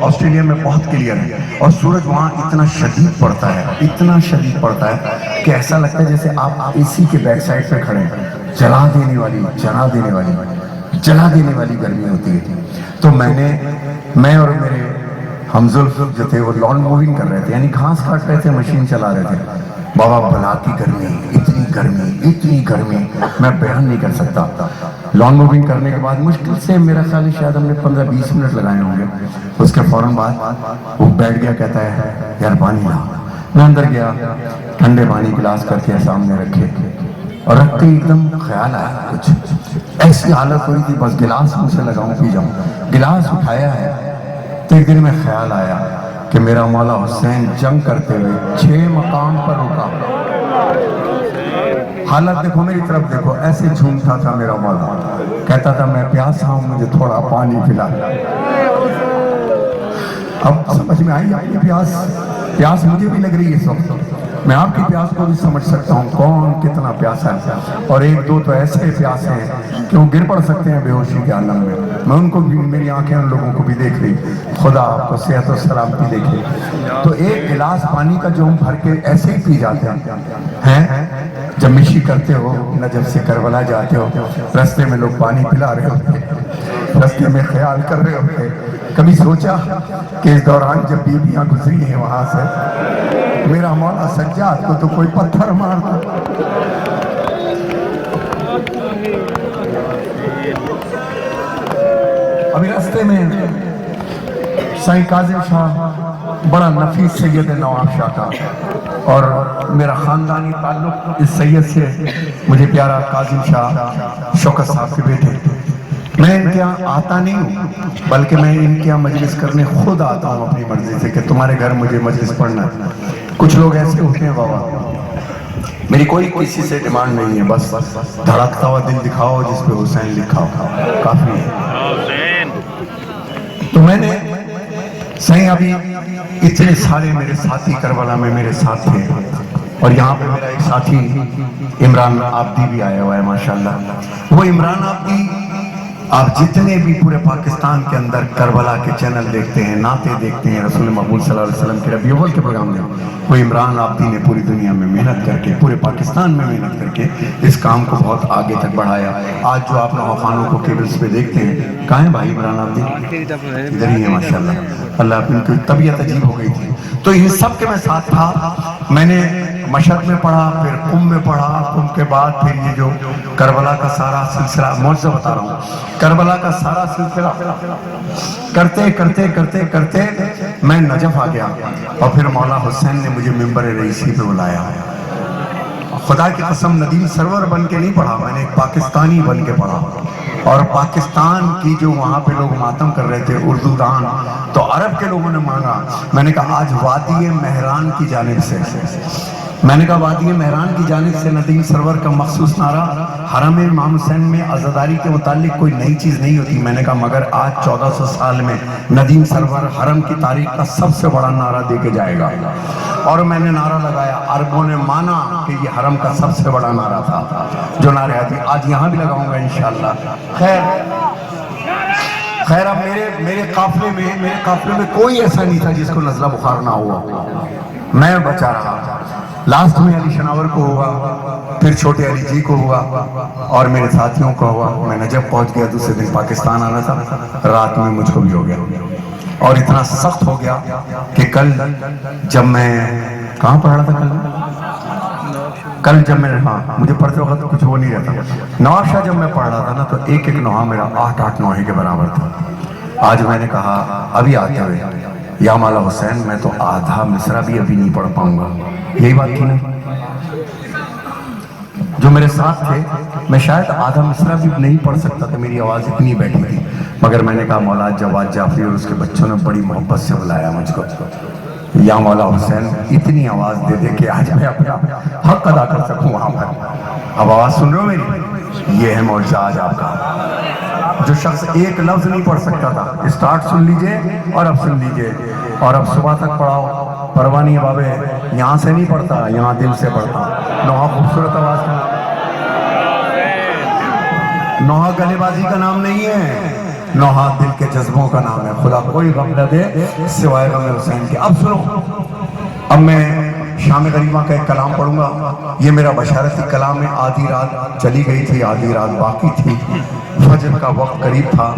Australia میں بہت clear ہے، اور سورج وہاں اتنا شدید پڑتا ہے، اتنا شدید پڑتا ہے کہ ایسا لگتا ہے جیسے آپ اے سی کے بیک سائڈ پہ کھڑے ہیں، جلا دینے والی گرمی ہوتی ہے۔ تو میں اور میرے ہمزلف جو تھے وہ لان موونگ کر رہے تھے، یعنی گھاس کاٹ رہے تھے، مشین چلا رہے تھے۔ بابا بلا کی گرمی، اتنی گرمی میں بیان نہیں کر سکتا۔ لان موونگ کرنے کے بعد مشکل سے میرا خیال ہے شاید ہم نے 15-20 منٹ لگائے ہوں گے۔ اس کے فوراً بعد وہ بیٹھ گیا، کہتا ہے یار پانی لا۔ میں اندر گیا، ٹھنڈے پانی گلاس کر کے سامنے رکھے، اور رکھتے ایک دم خیال آیا، کچھ ایسی حالت ہوئی تھی بس گلاس مجھ سے لگاؤں پی جاؤں۔ گلاس اٹھایا ہے تو ایک دن میں خیال آیا کہ میرا مولا حسین جنگ کرتے ہوئے 6 مقام پر رکا۔ حالت دیکھو، میری طرف دیکھو، ایسے جھومتا تھا میرا مولا، کہتا تھا میں پیاسا ہوں، مجھے تھوڑا پانی پلا۔ اب سمجھ میں آئی آپ کی پیاس مجھے بھی لگ رہی ہے اس وقت، میں آپ کی پیاس کو بھی سمجھ سکتا ہوں کون کتنا پیاسا ہے، اور ایک دو تو ایسے پیاسے ہیں کہ وہ گر پڑ سکتے ہیں بے ہوشی کے عالم میں ان کو بھی، میری آنکھیں ان لوگوں کو بھی دیکھ رہی، خدا آپ کو صحت و سلامتی دیکھے۔ تو ایک گلاس پانی کا جو ہم بھر کے ایسے ہی پی جاتے ہیں، جب مشی کرتے ہو، نجف سے کربلا جاتے ہو، رستے میں لوگ پانی پلا رہے ہوتے، رستے میں خیال کر رہے ہوتے، کبھی سوچا کہ اس دوران جب بیویاں گزری ہیں وہاں سے، میرا مولا سجاد کو تو کوئی پتھر مار دو۔ ابھی راستے میں سائیں کاظم شاہ، بڑا نفیس سید نواب شاہ کا، اور میرا خاندانی تعلق اس سید سے مجھے پیارا کاظم شاہ شوکت صاحب کے بیٹے۔ میں ان کے یہاں آتا نہیں ہوں، بلکہ میں ان کے یہاں مجلس کرنے خود آتا ہوں اپنی مرضی سے کہ تمہارے گھر مجھے مجلس پڑھنا ہے۔ کچھ لوگ ایسے ہوتے ہیں بابا، میری کوئی کسی سے ڈیمانڈ نہیں ہے، بس دھڑکتا ہوا دل دکھاؤ جس پہ حسین لکھا ہو، کافی ہے۔ تو میں نے صحیح ابھی اتنے سارے میرے ساتھی کربلا میں میرے ساتھ تھے، اور یہاں پہ میرا ایک ساتھی عمران عابدی بھی آیا ہوا ہے ماشاءاللہ۔ وہ عمران عابدی، آپ جتنے بھی پورے پاکستان کے اندر کربلا کے چینل دیکھتے ہیں، نعتیں دیکھتے ہیں، رسول مقبول صلی اللہ علیہ وسلم کے ربیع الاول کے پروگرام میں، وہ عمران عابدی نے پوری دنیا میں محنت کر کے، پورے پاکستان میں محنت کر کے اس کام کو بہت آگے تک بڑھایا۔ آج جو آپ نوخانوں کو کیبلز پہ دیکھتے ہیں، کہاں ہے بھائی عمران عابدی؟ ادھر ہی ہے ماشاءاللہ، اللہ اپنی کی طبیعت عجیب ہو گئی تھی، تو ان سب کے میں ساتھ تھا۔ میں نے مشہد میں پڑھا، پھر قم میں پڑھا، قم کے بعد پھر یہ جو کربلا کا سارا سلسلہ، معجزہ بتا رہا ہوں، کربلا کا سارا سلسلہ کرتے کرتے کرتے کرتے میں نجف آ گیا، اور پھر مولا حسین نے مجھے منبر رئیسی پہ بلایا۔ خدا کی قسم ندیم سرور بن کے نہیں پڑھا، میں نے ایک پاکستانی بن کے پڑھا، اور پاکستان کی جو وہاں پہ لوگ ماتم کر رہے تھے اردو دان، تو عرب کے لوگوں نے مانگا، میں نے کہا آج وادی مہران کی جانب سے، میں نے کہا وادی مہران کی جانب سے ندیم سرور کا مخصوص نعرہ، حرم امام حسین میں عزاداری کے متعلق کوئی نئی چیز نہیں ہوتی، میں نے کہا مگر آج 1400 سال میں ندیم سرور حرم کی تاریخ کا سب سے بڑا نعرہ دے کے جائے گا، اور میں نے نعرہ لگایا، عربوں نے مانا کہ یہ حرم کا سب سے بڑا نعرہ تھا جو نعرہ آتی، آج یہاں بھی لگاؤں گا انشاءاللہ۔ خیر اب میرے قافلے میں کوئی ایسا نہیں تھا جس کو نزلہ بخار نہ ہوا، میں بچا رہا۔ لاسٹ میں علی شناور کو ہوا، پھر چھوٹے علی جی کو ہوا، اور میرے ساتھیوں کو ہوا۔ میں نجف پہنچ گیا، دوسرے دن پاکستان آنا تھا، رات میں مجھ کو بھی ہو گیا، اور اتنا سخت ہو گیا کہ کل جب میں کہاں پڑھ رہا تھا، کل جب میں، ہاں مجھے پڑھتے وقت کچھ وہ نہیں رہتا، نواب شاہ جب میں پڑھ رہا تھا نا تو ایک ایک نوحہ میرا 8 نوحے کے برابر تھا۔ آج میں نے کہا ابھی آتے ہوئے، یا مولا حسین میں تو آدھا مصرع بھی ابھی نہیں پڑھ پاؤں گا، یہی بات تھی نا؟ جو میرے ساتھ تھے، میں شاید آدھا مصرع بھی نہیں پڑھ سکتا تھا، میری آواز اتنی بیٹھی تھی، مگر میں نے کہا مولا جواد جعفری اور اس کے بچوں نے بڑی محبت سے بلایا مجھ کو، یا مولا حسین اتنی آواز دے دے کہ آج میں اپنا حق ادا کر سکوں وہاں پر۔ اب آواز سن رہے ہو میری؟ یہ ہے معجزہ آج آپ کا۔ جو شخص ایک لفظ نہیں پڑھ سکتا تھا، اسٹارٹ سن لیجئے اور اب سن لیجئے، اور اب صبح تک پڑھاؤ۔ پروانی بابے یہاں سے نہیں پڑھتا، یہاں دل سے پڑھتا۔ نوحہ خوبصورت آواز کا، نوحہ گلے بازی کا نام نہیں ہے، نوحات دل کے جذبوں کا نام ہے، خدا کوئی غم نہ دے سوائے غم حسین کے۔ اب سنو، اب میں شام غریبہ کا ایک کلام پڑھوں گا، یہ میرا بشارتی کلام ہے۔ آدھی رات چلی گئی تھی، آدھی رات باقی تھی، فجر کا وقت قریب تھا۔